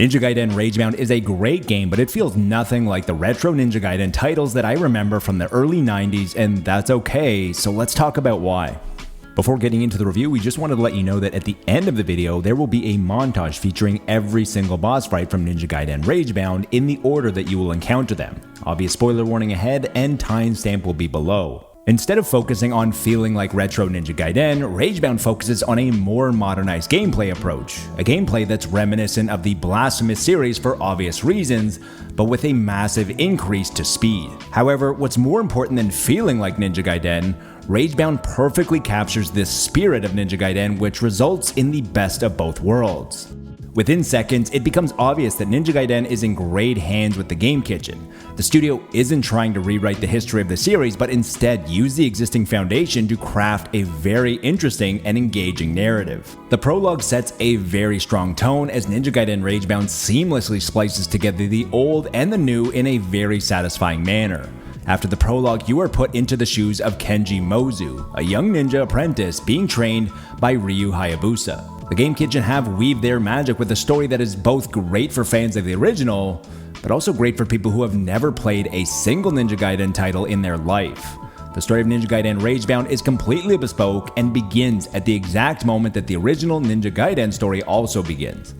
Ninja Gaiden Ragebound is a great game, but it feels nothing like the retro Ninja Gaiden titles that I remember from the early 90s, and that's okay, so let's talk about why. Before getting into the review, we just wanted to let you know that at the end of the video, there will be a montage featuring every single boss fight from Ninja Gaiden Ragebound in the order that you will encounter them. Obvious spoiler warning ahead, and timestamp will be below. Instead of focusing on feeling like retro Ninja Gaiden, Ragebound focuses on a more modernized gameplay approach. A gameplay that's reminiscent of the Blasphemous series for obvious reasons, but with a massive increase to speed. However, what's more important than feeling like Ninja Gaiden, Ragebound perfectly captures this spirit of Ninja Gaiden, which results in the best of both worlds. Within seconds, it becomes obvious that Ninja Gaiden is in great hands with the Game Kitchen. The studio isn't trying to rewrite the history of the series, but instead use the existing foundation to craft a very interesting and engaging narrative. The prologue sets a very strong tone as Ninja Gaiden Ragebound seamlessly splices together the old and the new in a very satisfying manner. After the prologue, you are put into the shoes of Kenji Mozu, a young ninja apprentice being trained by Ryu Hayabusa. The Game Kitchen have weaved their magic with a story that is both great for fans of the original, but also great for people who have never played a single Ninja Gaiden title in their life. The story of Ninja Gaiden Ragebound is completely bespoke and begins at the exact moment that the original Ninja Gaiden story also begins.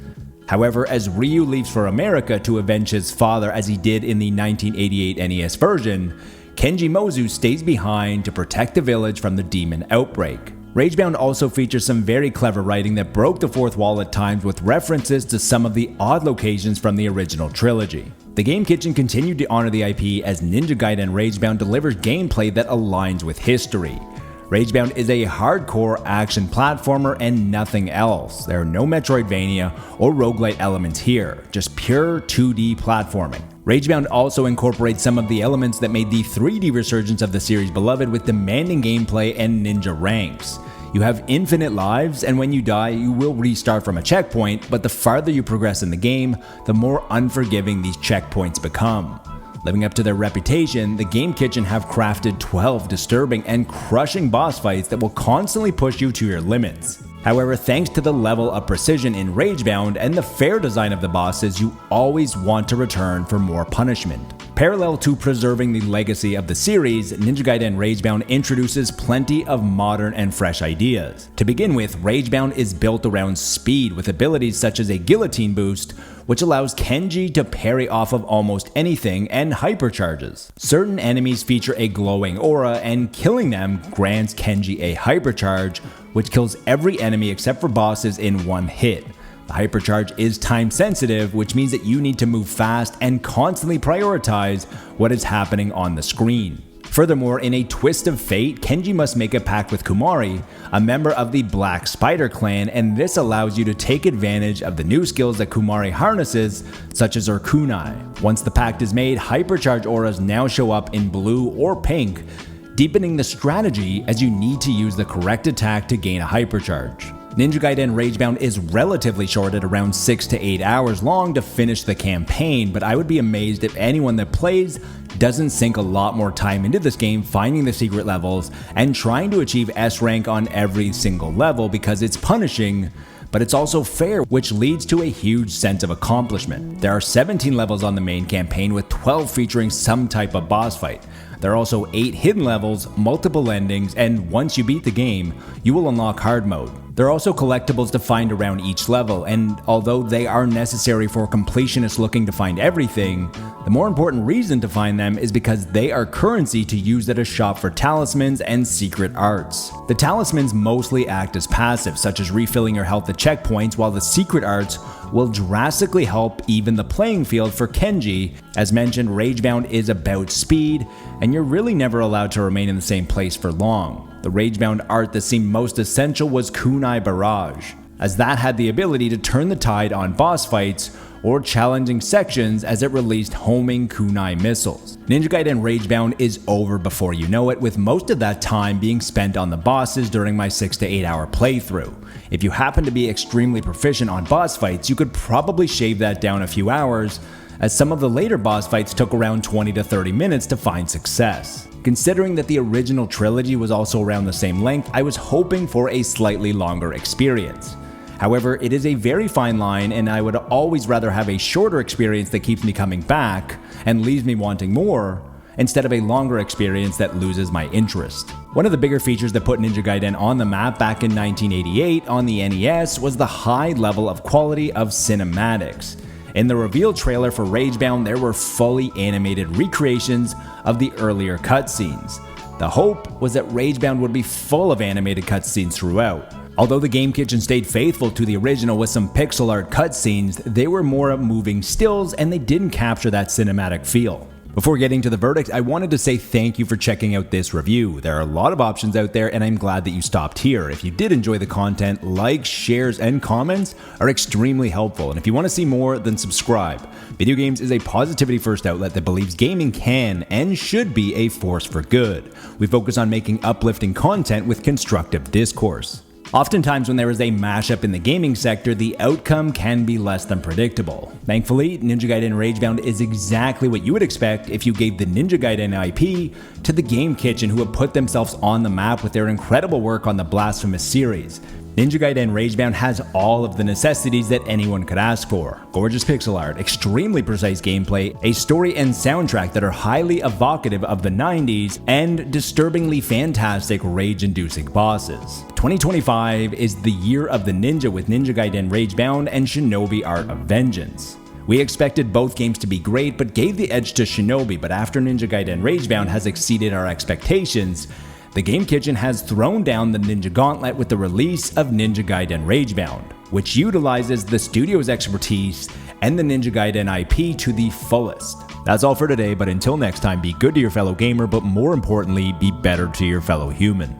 However, as Ryu leaves for America to avenge his father as he did in the 1988 NES version, Kenji Mozu stays behind to protect the village from the demon outbreak. Ragebound also features some very clever writing that broke the fourth wall at times with references to some of the odd locations from the original trilogy. The Game Kitchen continued to honor the IP as Ninja Gaiden Ragebound delivers gameplay that aligns with history. Ragebound is a hardcore action platformer and nothing else. There are no Metroidvania or roguelite elements here, just pure 2D platforming. Ragebound also incorporates some of the elements that made the 3D resurgence of the series beloved with demanding gameplay and ninja ranks. You have infinite lives, and when you die, you will restart from a checkpoint, but the farther you progress in the game, the more unforgiving these checkpoints become. Living up to their reputation, the Game Kitchen have crafted 12 disturbing and crushing boss fights that will constantly push you to your limits. However, thanks to the level of precision in Ragebound and the fair design of the bosses, you always want to return for more punishment. Parallel to preserving the legacy of the series, Ninja Gaiden Ragebound introduces plenty of modern and fresh ideas. To begin with, Ragebound is built around speed with abilities such as a guillotine boost, which allows Kenji to parry off of almost anything and hypercharges. Certain enemies feature a glowing aura, and killing them grants Kenji a hypercharge, which kills every enemy except for bosses in one hit. The hypercharge is time sensitive, which means that you need to move fast and constantly prioritize what is happening on the screen. Furthermore, in a twist of fate, Kenji must make a pact with Kumari, a member of the Black Spider clan, and this allows you to take advantage of the new skills that Kumari harnesses, such as her kunai. Once the pact is made, hypercharge auras now show up in blue or pink, deepening the strategy as you need to use the correct attack to gain a hypercharge. Ninja Gaiden Ragebound is relatively short at around 6 to 8 hours long to finish the campaign, but I would be amazed if anyone that plays doesn't sink a lot more time into this game finding the secret levels and trying to achieve S rank on every single level, because it's punishing, but it's also fair, which leads to a huge sense of accomplishment. There are 17 levels on the main campaign, with 12 featuring some type of boss fight. There are also 8 hidden levels, multiple endings, and once you beat the game, you will unlock hard mode. There are also collectibles to find around each level, and although they are necessary for completionists looking to find everything, the more important reason to find them is because they are currency to use at a shop for talismans and secret arts. The talismans mostly act as passive, such as refilling your health at checkpoints, while the secret arts will drastically help even the playing field for Kenji. As mentioned, Ragebound is about speed, and you're really never allowed to remain in the same place for long. The Ragebound art that seemed most essential was Kunai Barrage, as that had the ability to turn the tide on boss fights or challenging sections as it released homing kunai missiles. Ninja Gaiden Ragebound is over before you know it, with most of that time being spent on the bosses during my 6 to 8 hour playthrough. If you happen to be extremely proficient on boss fights, you could probably shave that down a few hours, as some of the later boss fights took around 20 to 30 minutes to find success. Considering that the original trilogy was also around the same length, I was hoping for a slightly longer experience. However, it is a very fine line, and I would always rather have a shorter experience that keeps me coming back and leaves me wanting more, instead of a longer experience that loses my interest. One of the bigger features that put Ninja Gaiden on the map back in 1988 on the NES was the high level of quality of cinematics. In the reveal trailer for Ragebound, there were fully animated recreations of the earlier cutscenes. The hope was that Ragebound would be full of animated cutscenes throughout. Although the Game Kitchen stayed faithful to the original with some pixel art cutscenes, they were more moving stills and they didn't capture that cinematic feel. Before getting to the verdict, I wanted to say thank you for checking out this review. There are a lot of options out there and I'm glad that you stopped here. If you did enjoy the content, likes, shares, and comments are extremely helpful. And if you want to see more, then subscribe. Video Games is a positivity first outlet that believes gaming can and should be a force for good. We focus on making uplifting content with constructive discourse. Oftentimes when there is a mashup in the gaming sector, the outcome can be less than predictable. Thankfully, Ninja Gaiden Ragebound is exactly what you would expect if you gave the Ninja Gaiden IP to the Game Kitchen, who have put themselves on the map with their incredible work on the Blasphemous series. Ninja Gaiden Ragebound has all of the necessities that anyone could ask for. Gorgeous pixel art, extremely precise gameplay, a story and soundtrack that are highly evocative of the 90s, and disturbingly fantastic rage-inducing bosses. 2025 is the year of the ninja with Ninja Gaiden Ragebound and Shinobi Art of Vengeance. We expected both games to be great, but gave the edge to Shinobi, but after Ninja Gaiden Ragebound has exceeded our expectations, the Game Kitchen has thrown down the Ninja Gauntlet with the release of Ninja Gaiden Ragebound, which utilizes the studio's expertise and the Ninja Gaiden IP to the fullest. That's all for today, but until next time, be good to your fellow gamer, but more importantly, be better to your fellow human.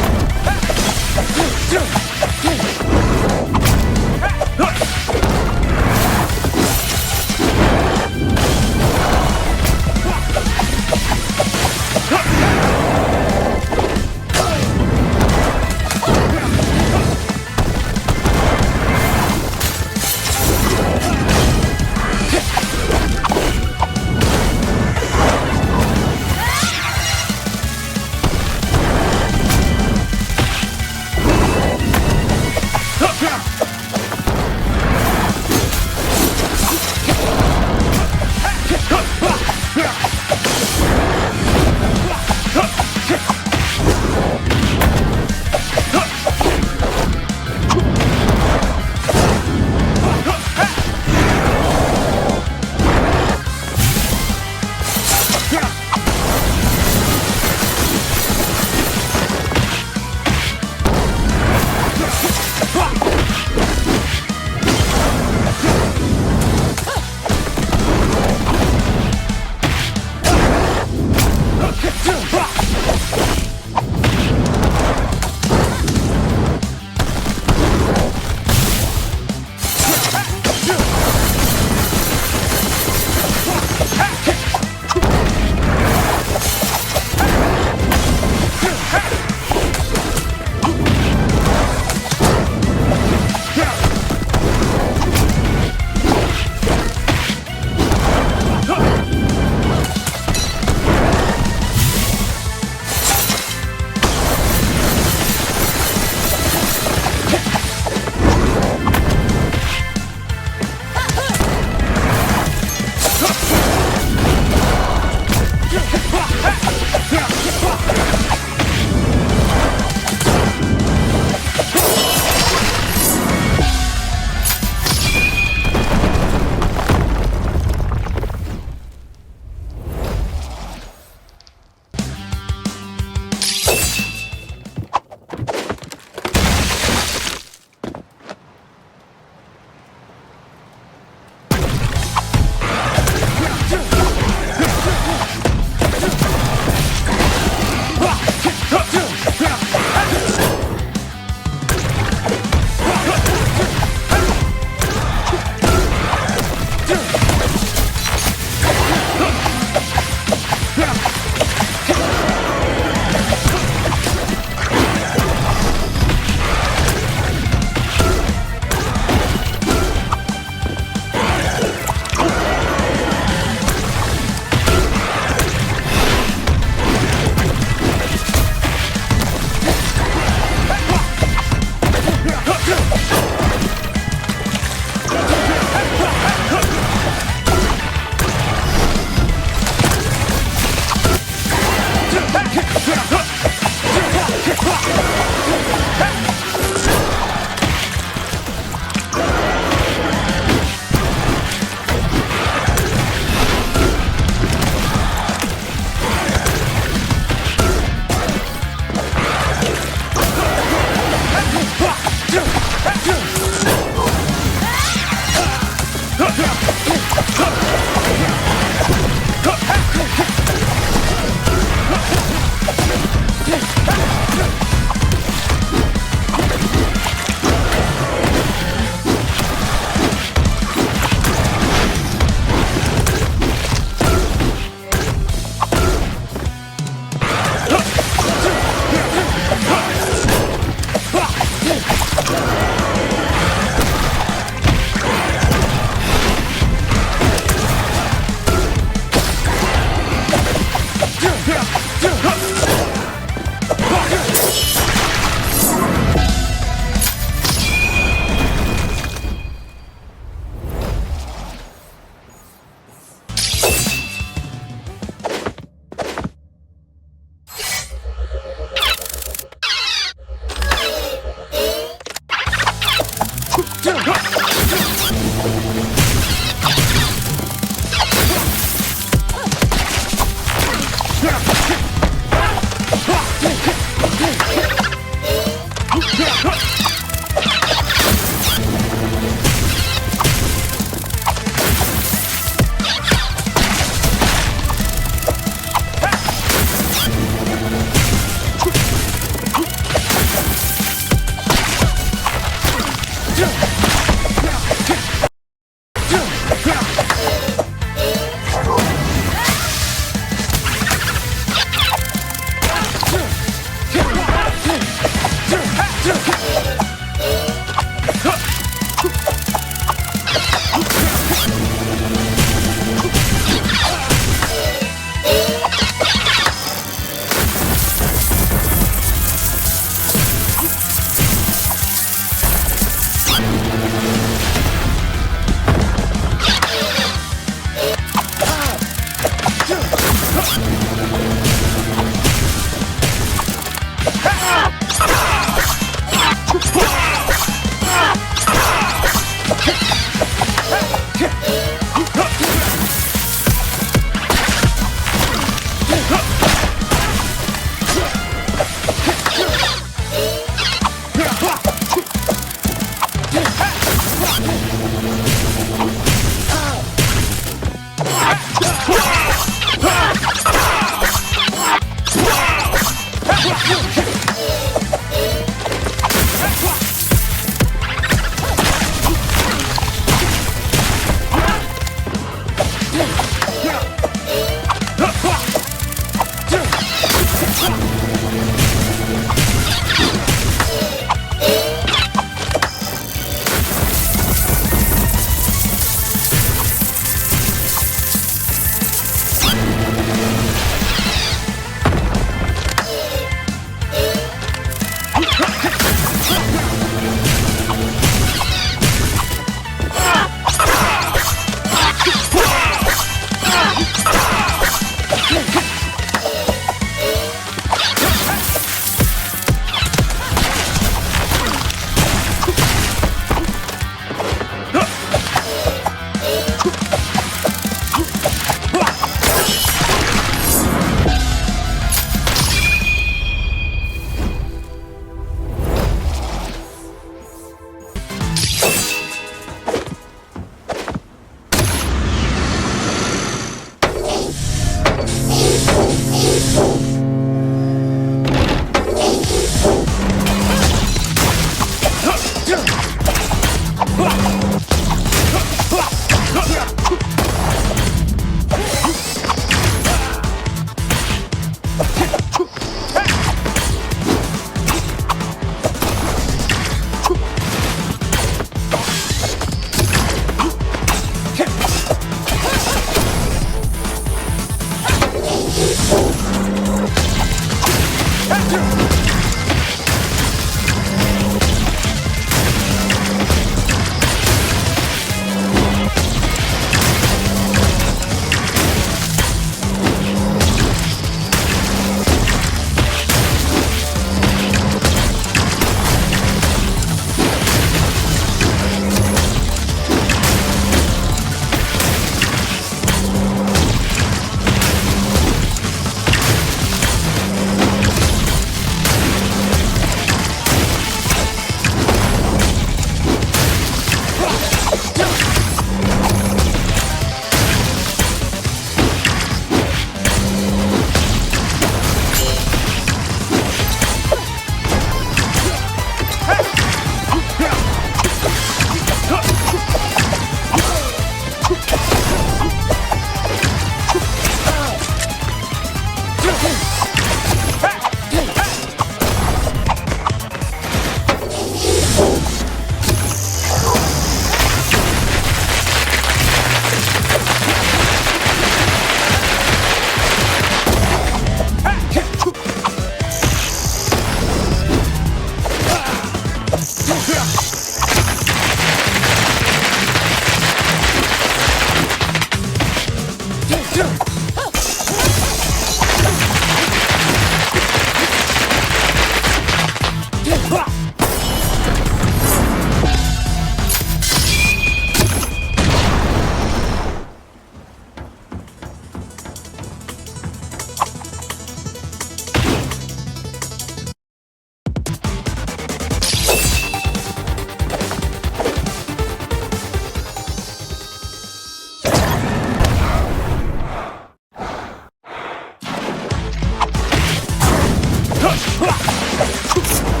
Ha!